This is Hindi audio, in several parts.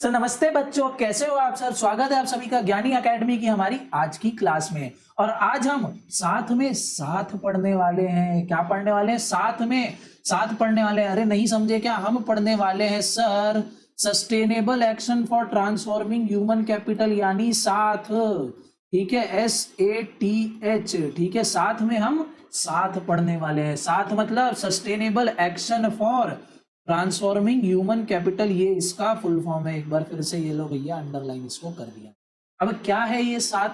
सर नमस्ते बच्चों, कैसे हो आप सर। स्वागत है आप सभी का ज्ञानी एकेडमी की हमारी आज की क्लास में। और आज हम साथ पढ़ने वाले हैं। क्या पढ़ने वाले हैं? साथ पढ़ने वाले हैं। अरे नहीं समझे क्या? हम पढ़ने वाले हैं sir sustainable action for transforming human capital, यानी साथ। ठीक है, SATH। ठीक है, साथ में हम साथ पढ़ने वाले हैं। साथ मतलब sustainable action for transforming human capital, ये इसका फुल फॉर्म है। एक बार फिर से ये लो भैया, अंडरलाइन इसको कर दिया। अब क्या है ये साथ?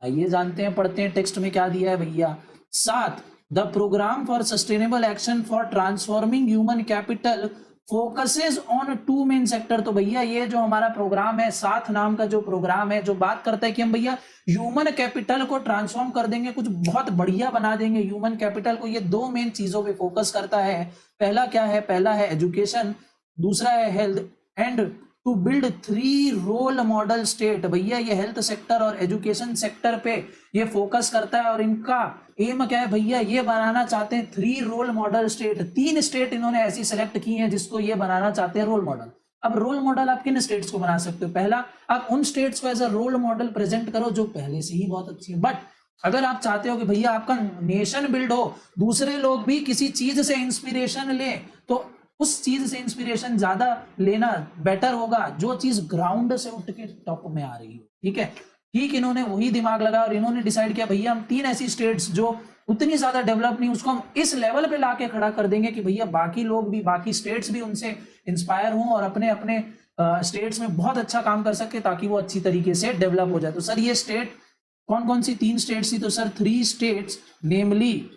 आइए जानते हैं, पढ़ते हैं टेक्स्ट में क्या दिया है भैया। साथ, the programme for sustainable action for transforming human capital focuses on two main sector. तो भैया ये जो हमारा प्रोग्राम है, साथ नाम का जो प्रोग्राम है, जो बात करता है कि हम भैया ह्यूमन कैपिटल को ट्रांसफॉर्म कर देंगे, कुछ बहुत बढ़िया बना देंगे ह्यूमन कैपिटल को। ये दो मेन चीजों पे फोकस करता है। पहला क्या है? पहला है एजुकेशन, दूसरा है health, and to build 3 role model state. भैया ये हेल्थ सेक्टर और एजुकेशन सेक्टर पे ये फोकस करता है। और इनका एम क्या है भैया? ये बनाना चाहते हैं 3 रोल मॉडल स्टेट। 3 स्टेट इन्होंने ऐसी सेलेक्ट की हैं जिसको ये बनाना चाहते हैं रोल मॉडल। अब रोल मॉडल आप किन स्टेट्स को बना सकते हो? पहला, आप उन स्टेट्स को as a role model present करो जो पहले से ही बहुत अच्छी है। बट अगर आप चाहते हो कि भैया आपका नेशन बिल्ड हो, दूसरे लोग भी किसी चीज से इंस्पिरेशन ले, तो उस चीज से इंस्पिरेशन ज्यादा लेना बेटर होगा जो चीज ग्राउंड से उठ के टॉप में आ रही हो। ठीक है, ठीक इन्होंने वही दिमाग लगाया और इन्होंने डिसाइड किया भैया हम 3 ऐसी स्टेट्स जो उतनी ज्यादा डेवलप नहीं, उसको हम इस लेवल पे लाके खड़ा कर देंगे कि भैया बाकी लोग भी, बाकी स्टेट्स भी उनसे इंस्पायर हों और अपने अपने स्टेट्स में बहुत अच्छा काम कर सके, ताकि वो अच्छी तरीके से डेवलप हो जाए। तो सर ये स्टेट कौन कौन सी 3 स्टेट्स थी? तो sir 3 states namely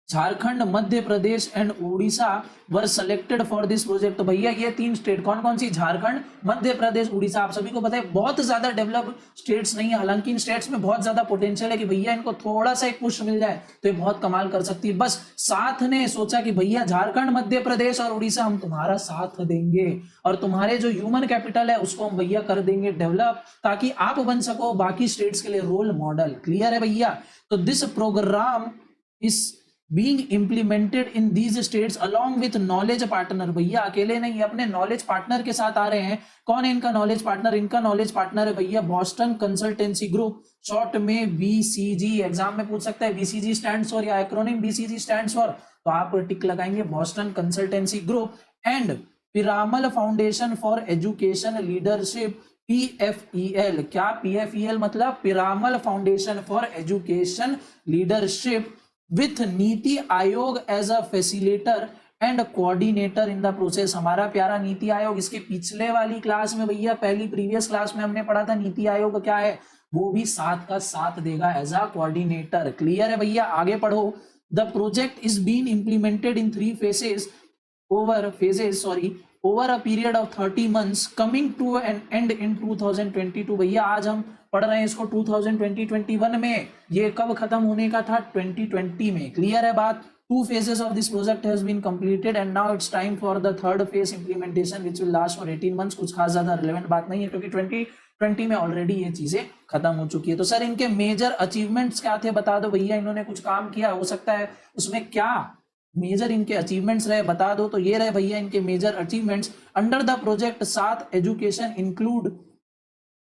Jharkhand, Madhya Pradesh and Orissa were selected for this project. तो भैया ये 3 स्टेट कौन कौन सी? झारखंड, मध्य प्रदेश, उड़ीसा। आप सभी को पता है बहुत ज्यादा डेवलप स्टेट्स नहीं है, हालांकि इन स्टेट्स में बहुत ज्यादा पोटेंशियल है कि भैया इनको थोड़ा सा एक पुश मिल जाए तो ये बहुत कमाल कर सकती है। बस साथ ने सोचा कि भैया झारखंड, मध्य प्रदेश और उड़ीसा हम तुम्हारा साथ देंगे और तुम्हारे जो ह्यूमन कैपिटल है उसको हम भैया कर देंगे डेवलप, ताकि आप बन सको बाकी स्टेट्स के लिए रोल मॉडल। क्लियर है भैया? तो दिस प्रोग्राम इस being implemented in these states along with knowledge partner। भैया अकेले नहीं, अपने नॉलेज पार्टनर के साथ आ रहे हैं। कौन है इनका नॉलेज पार्टनर? इनका नॉलेज पार्टनर है भैया बॉस्टन कंसल्टेंसी ग्रुप, शॉर्ट में BCG। एग्जाम में पूछ सकता है BCG स्टैंड्स फॉर, या एक्रोनिम BCG स्टैंड्स फॉर, तो आप टिक लगाएंगे Boston Consultancy Group. And Piramal Foundation for Education Leadership, PFEL। क्या PFEL मतलब? Piramal Foundation for Education Leadership with NITI Aayog as a facilitator and coordinator in the process. हमारा प्यारा नीति आयोग, इसके पिछले वाली क्लास में भैया, पहली प्रीवियस क्लास में हमने पढ़ा था नीति आयोग क्या है, वो भी साथ का साथ देगा एज अ कोऑर्डिनेटर। क्लियर है भैया? आगे पढ़ो। The project is been implemented in 3 phases over a period of 30 months coming to an end in 2022। भैया आज हम पढ़ रहे हैं इसको 2020-21 में, ये कब खत्म होने का था? 2020 में। क्लियर है बात? 2 phases of this project has been completed and now it's time for the 3rd phase implementation which will last for 18 months। कुछ खास ज्यादा रिलेवेंट बात नहीं है क्योंकि 2020 में ऑलरेडी ये चीजें खत्म हो चुकी है। तो सर इनके मेजर अचीवमेंट्स क्या थे बता दो भैया। इन्होंने कुछ काम किया, हो सकता है उसमें क्या मेजर इनके अचीवमेंट्स रहे बता दो। तो ये रहे भैया इनके major achievements under the project साथ education include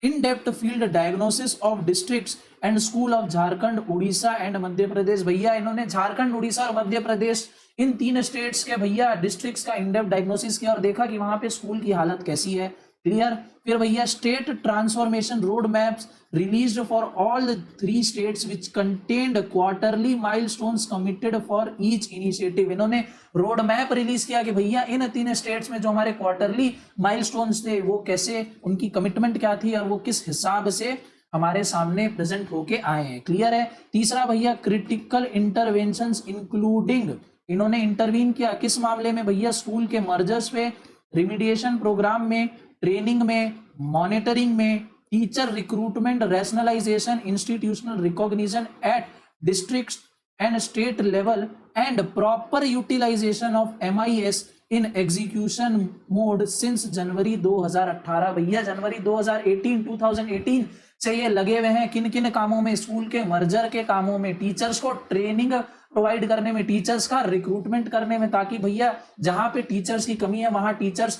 in depth field diagnosis of districts and school of Jharkhand, Orissa and Madhya Pradesh. भैया इन्होंने झारखंड, उड़ीसा और मध्य प्रदेश इन 3 स्टेट्स के भैया डिस्ट्रिक्ट्स का इन डेप्थ डायग्नोसिस किया और देखा कि वहां पे स्कूल की हालत कैसी है। क्लियर? फिर भैया state transformation road maps released for all the 3 states which contained quarterly milestones committed for each initiative. इन्होंने रोड मैप रिलीज किया कि भैया इन 3 स्टेट्स में जो हमारे क्वार्टरली माइलस्टोन्स थे वो कैसे, उनकी कमिटमेंट क्या थी और वो किस हिसाब से हमारे सामने प्रेजेंट होके आए हैं। क्लियर है? तीसरा भैया क्रिटिकल इंटरवेंशंस इंक्लूडिंग, इन्होंने इंटरवीन किया किस मामले में भैया? स्कूल के मर्जर्स पे, रिमीडिएशन प्रोग्राम में, ट्रेनिंग में, मॉनिटरिंग में, teacher recruitment, rationalisation, institutional recognition at district and state level and proper utilisation of MIS in execution mode since January 2018। भैया जनवरी 2018 से ये लगे हुए हैं किन किन कामों में? स्कूल के मर्जर के कामों में, टीचर्स को ट्रेनिंग प्रोवाइड करने में, टीचर्स का रिक्रूटमेंट करने में, ताकि भैया जहां पे टीचर्स की कमी है वहां टीचर्स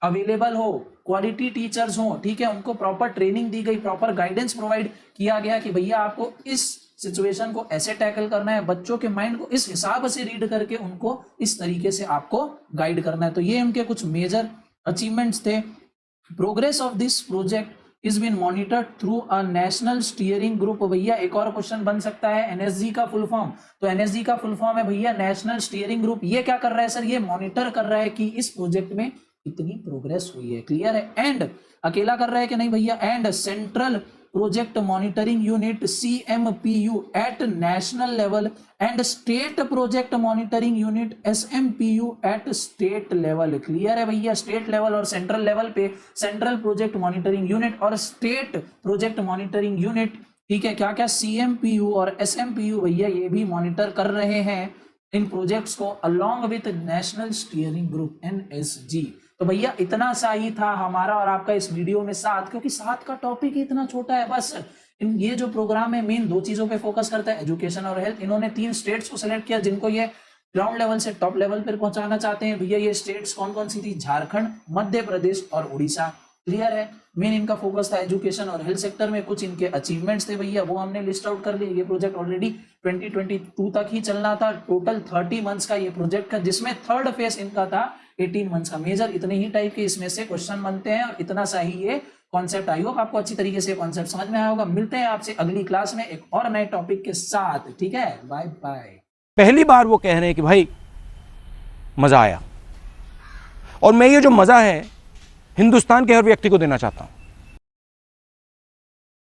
अवेलेबल हो, क्वालिटी टीचर्स हों, ठीक है, उनको प्रॉपर ट्रेनिंग दी गई, प्रॉपर गाइडेंस प्रोवाइड किया गया कि भैया आपको इस सिचुएशन को ऐसे टैकल करना है, बच्चों के माइंड को इस हिसाब से रीड करके उनको इस तरीके से आपको गाइड करना है। तो ये उनके कुछ मेजर अचीवमेंट्स थे। Progress of this project is been monitored through a national steering group. भैया एक और क्वेश्चन बन सकता है, एनएसजी का फुल फॉर्म, तो एनएसजी का फुल फॉर्म है भैया नेशनल स्टीयरिंग ग्रुप। ये क्या कर रहा है सर, ये मॉनिटर कर रहा है कि इस प्रोजेक्ट में कितनी प्रोग्रेस हुई है, क्लियर है। एंड अकेला कर रहा है कि नहीं भैया, and central project monitoring unit CMPU at national level and state project monitoring unit SMPU at state level. Clear है भैया, स्टेट लेवल और सेंट्रल लेवल पे सेंट्रल प्रोजेक्ट मॉनिटरिंग यूनिट और स्टेट प्रोजेक्ट मॉनिटरिंग यूनिट, ठीक है, क्या क्या CMPU और SMPU भैया ये भी मॉनिटर कर रहे हैं इन प्रोजेक्ट्स को along with national steering group NSG। तो भैया इतना सा ही था हमारा और आपका इस वीडियो में साथ, क्योंकि साथ का टॉपिक ही इतना छोटा है। बस ये जो प्रोग्राम है मेन 2 चीजों पे फोकस करता है, एजुकेशन और हेल्थ। इन्होंने 3 स्टेट्स को सिलेक्ट किया जिनको ये ग्राउंड लेवल से टॉप लेवल पर पहुंचाना चाहते हैं। भैया ये स्टेट्स कौन कौन सी थी, झारखंड, मध्य प्रदेश और उड़ीसा। क्लियर है, मेन इनका फोकस था एजुकेशन और हेल्थ सेक्टर में। कुछ इनके अचीवमेंट्स थे भैया, वो हमने लिस्ट आउट कर लिए। ये प्रोजेक्ट ऑलरेडी 2022 तक ही चलना था। टोटल 30 मंथ्स का ये प्रोजेक्ट था, जिसमें थर्ड फेज इनका था 18 मंथ्स का। मेजर इतने ही टाइप के इसमें से क्वेश्चन बनते हैं और इतना सा ही ये कॉन्सेप्ट। आई होप आपको अच्छी तरीके से कॉन्सेप्ट समझ में आया होगा। मिलते हैं आपसे अगली क्लास में एक और नए टॉपिक के साथ, ठीक है, बाय बाय। पहली बार वो कह रहे हैं कि भाई मजा आया, और मैं ये जो मजा है हिंदुस्तान के हर व्यक्ति को देना चाहता हूं।